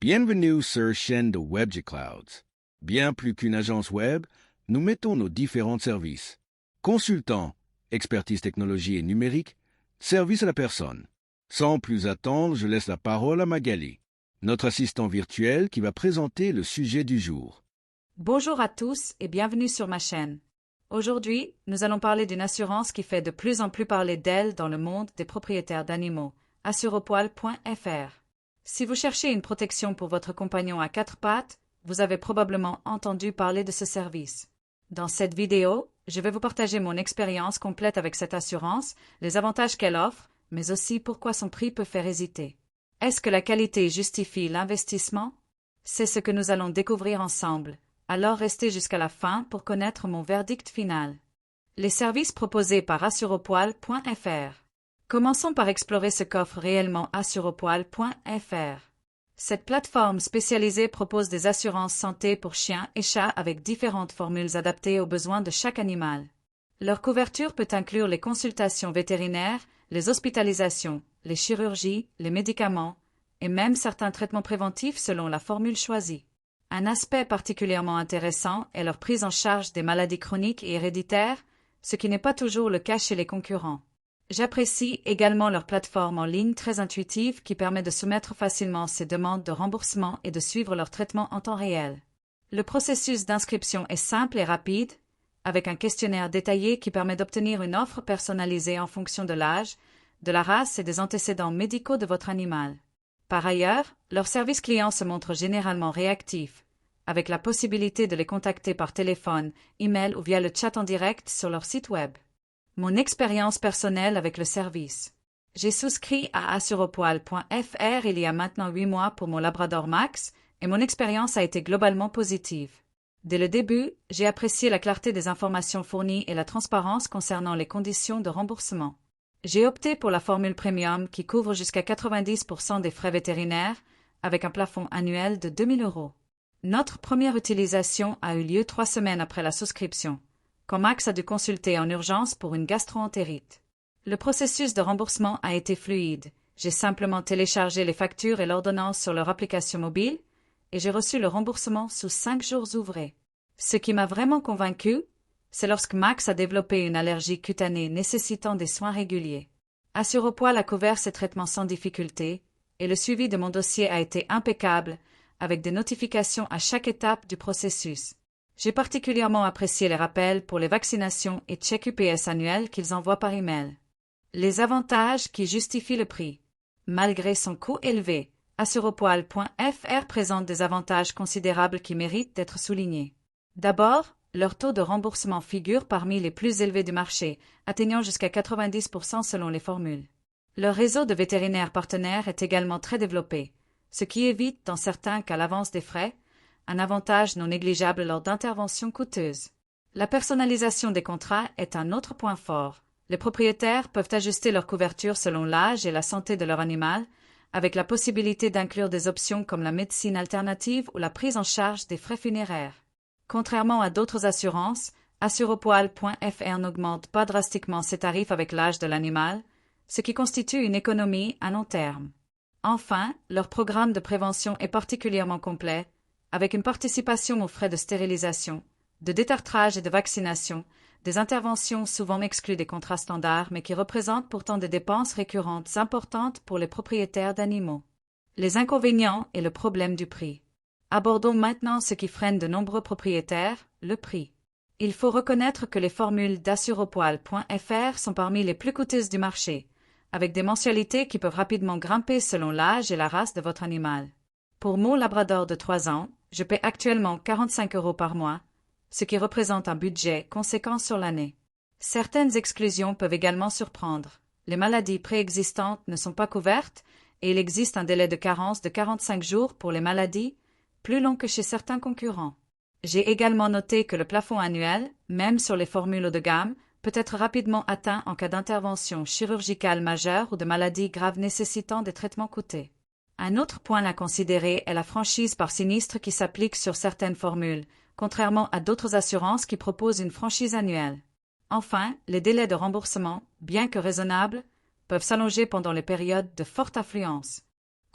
Bienvenue sur chaîne de WebG Clouds. Bien plus qu'une agence web, nous mettons nos différents services. Consultant, expertise technologie et numérique, service à la personne. Sans plus attendre, je laisse la parole à Magali, notre assistant virtuel qui va présenter le sujet du jour. Bonjour à tous et bienvenue sur ma chaîne. Aujourd'hui, nous allons parler d'une assurance qui fait de plus en plus parler d'elle dans le monde des propriétaires d'animaux, assureaupoil.fr. Si vous cherchez une protection pour votre compagnon à quatre pattes, vous avez probablement entendu parler de ce service. Dans cette vidéo, je vais vous partager mon expérience complète avec cette assurance, les avantages qu'elle offre, mais aussi pourquoi son prix peut faire hésiter. Est-ce que la qualité justifie l'investissement? C'est ce que nous allons découvrir ensemble. Alors restez jusqu'à la fin pour connaître mon verdict final. Les services proposés par assureaupoil.fr. Commençons par explorer ce qu'offre réellement assureaupoil.fr. Cette plateforme spécialisée propose des assurances santé pour chiens et chats avec différentes formules adaptées aux besoins de chaque animal. Leur couverture peut inclure les consultations vétérinaires, les hospitalisations, les chirurgies, les médicaments et même certains traitements préventifs selon la formule choisie. Un aspect particulièrement intéressant est leur prise en charge des maladies chroniques et héréditaires, ce qui n'est pas toujours le cas chez les concurrents. J'apprécie également leur plateforme en ligne très intuitive qui permet de soumettre facilement ces demandes de remboursement et de suivre leur traitement en temps réel. Le processus d'inscription est simple et rapide, avec un questionnaire détaillé qui permet d'obtenir une offre personnalisée en fonction de l'âge, de la race et des antécédents médicaux de votre animal. Par ailleurs, leur service client se montre généralement réactif, avec la possibilité de les contacter par téléphone, email ou via le chat en direct sur leur site web. Mon expérience personnelle avec le service. J'ai souscrit à assureaupoil.fr il y a maintenant 8 mois pour mon Labrador Max et mon expérience a été globalement positive. Dès le début, j'ai apprécié la clarté des informations fournies et la transparence concernant les conditions de remboursement. J'ai opté pour la formule premium qui couvre jusqu'à 90% des frais vétérinaires avec un plafond annuel de 2 000 €. Notre première utilisation a eu lieu 3 semaines après la souscription, quand Max a dû consulter en urgence pour une gastro-entérite. Le processus de remboursement a été fluide. J'ai simplement téléchargé les factures et l'ordonnance sur leur application mobile et j'ai reçu le remboursement sous 5 jours ouvrés. Ce qui m'a vraiment convaincu, c'est lorsque Max a développé une allergie cutanée nécessitant des soins réguliers. Assureaupoil a couvert ces traitements sans difficulté et le suivi de mon dossier a été impeccable avec des notifications à chaque étape du processus. J'ai particulièrement apprécié les rappels pour les vaccinations et checks UPS annuels qu'ils envoient par email. Les avantages qui justifient le prix. Malgré son coût élevé, assureaupoil.fr présente des avantages considérables qui méritent d'être soulignés. D'abord, leur taux de remboursement figure parmi les plus élevés du marché, atteignant jusqu'à 90% selon les formules. Leur réseau de vétérinaires partenaires est également très développé, ce qui évite, dans certains cas l'avance des frais, un avantage non négligeable lors d'interventions coûteuses. La personnalisation des contrats est un autre point fort. Les propriétaires peuvent ajuster leur couverture selon l'âge et la santé de leur animal, avec la possibilité d'inclure des options comme la médecine alternative ou la prise en charge des frais funéraires. Contrairement à d'autres assurances, assureaupoil.fr n'augmente pas drastiquement ses tarifs avec l'âge de l'animal, ce qui constitue une économie à long terme. Enfin, leur programme de prévention est particulièrement complet, avec une participation aux frais de stérilisation, de détartrage et de vaccination, des interventions souvent exclues des contrats standards mais qui représentent pourtant des dépenses récurrentes importantes pour les propriétaires d'animaux. Les inconvénients et le problème du prix. Abordons maintenant ce qui freine de nombreux propriétaires, le prix. Il faut reconnaître que les formules d'assureaupoil.fr sont parmi les plus coûteuses du marché, avec des mensualités qui peuvent rapidement grimper selon l'âge et la race de votre animal. Pour mon Labrador de 3 ans, je paie actuellement 45 € par mois, ce qui représente un budget conséquent sur l'année. Certaines exclusions peuvent également surprendre. Les maladies préexistantes ne sont pas couvertes et il existe un délai de carence de 45 jours pour les maladies, plus long que chez certains concurrents. J'ai également noté que le plafond annuel, même sur les formules haut de gamme, peut être rapidement atteint en cas d'intervention chirurgicale majeure ou de maladies graves nécessitant des traitements coûteux. Un autre point à considérer est la franchise par sinistre qui s'applique sur certaines formules, contrairement à d'autres assurances qui proposent une franchise annuelle. Enfin, les délais de remboursement, bien que raisonnables, peuvent s'allonger pendant les périodes de forte affluence.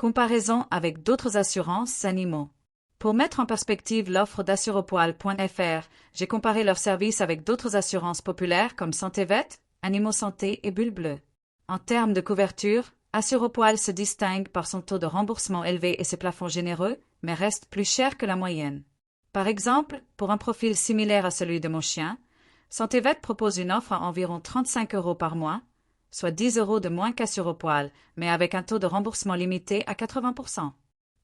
Comparaison avec d'autres assurances animaux. Pour mettre en perspective l'offre d'assurepoil.fr, j'ai comparé leurs services avec d'autres assurances populaires comme Santé Vet, Animaux Santé et Bulle Bleue. En termes de couverture, Assurepoil se distingue par son taux de remboursement élevé et ses plafonds généreux, mais reste plus cher que la moyenne. Par exemple, pour un profil similaire à celui de mon chien, Santé Vet propose une offre à environ 35 € par mois, soit 10 € de moins qu'Assurepoil, mais avec un taux de remboursement limité à 80%.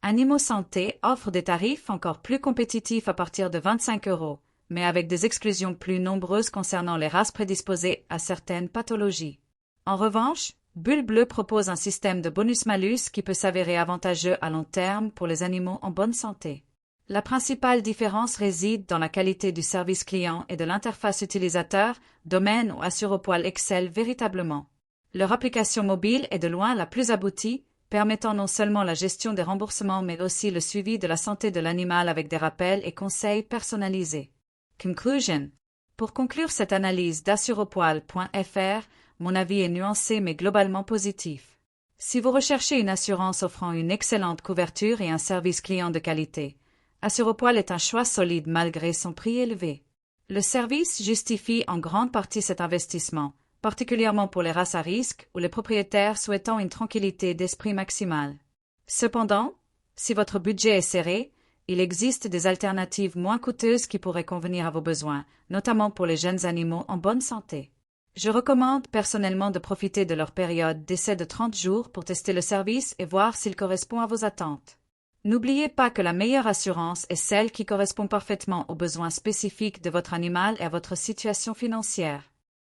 Animaux Santé offre des tarifs encore plus compétitifs à partir de 25 €, mais avec des exclusions plus nombreuses concernant les races prédisposées à certaines pathologies. En revanche, Bulle Bleue propose un système de bonus-malus qui peut s'avérer avantageux à long terme pour les animaux en bonne santé. La principale différence réside dans la qualité du service client et de l'interface utilisateur, domaine où Assurepoil excelle véritablement. Leur application mobile est de loin la plus aboutie, permettant non seulement la gestion des remboursements mais aussi le suivi de la santé de l'animal avec des rappels et conseils personnalisés. Conclusion. Pour conclure cette analyse d'assurepoil.fr, mon avis est nuancé mais globalement positif. Si vous recherchez une assurance offrant une excellente couverture et un service client de qualité, Assurepoil est un choix solide malgré son prix élevé. Le service justifie en grande partie cet investissement, particulièrement pour les races à risque ou les propriétaires souhaitant une tranquillité d'esprit maximale. Cependant, si votre budget est serré, il existe des alternatives moins coûteuses qui pourraient convenir à vos besoins, notamment pour les jeunes animaux en bonne santé. Je recommande personnellement de profiter de leur période d'essai de 30 jours pour tester le service et voir s'il correspond à vos attentes. N'oubliez pas que la meilleure assurance est celle qui correspond parfaitement aux besoins spécifiques de votre animal et à votre situation financière.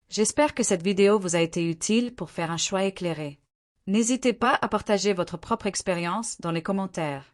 J'espère que cette vidéo vous a été utile pour faire un choix éclairé. N'hésitez pas à partager votre propre expérience dans les commentaires.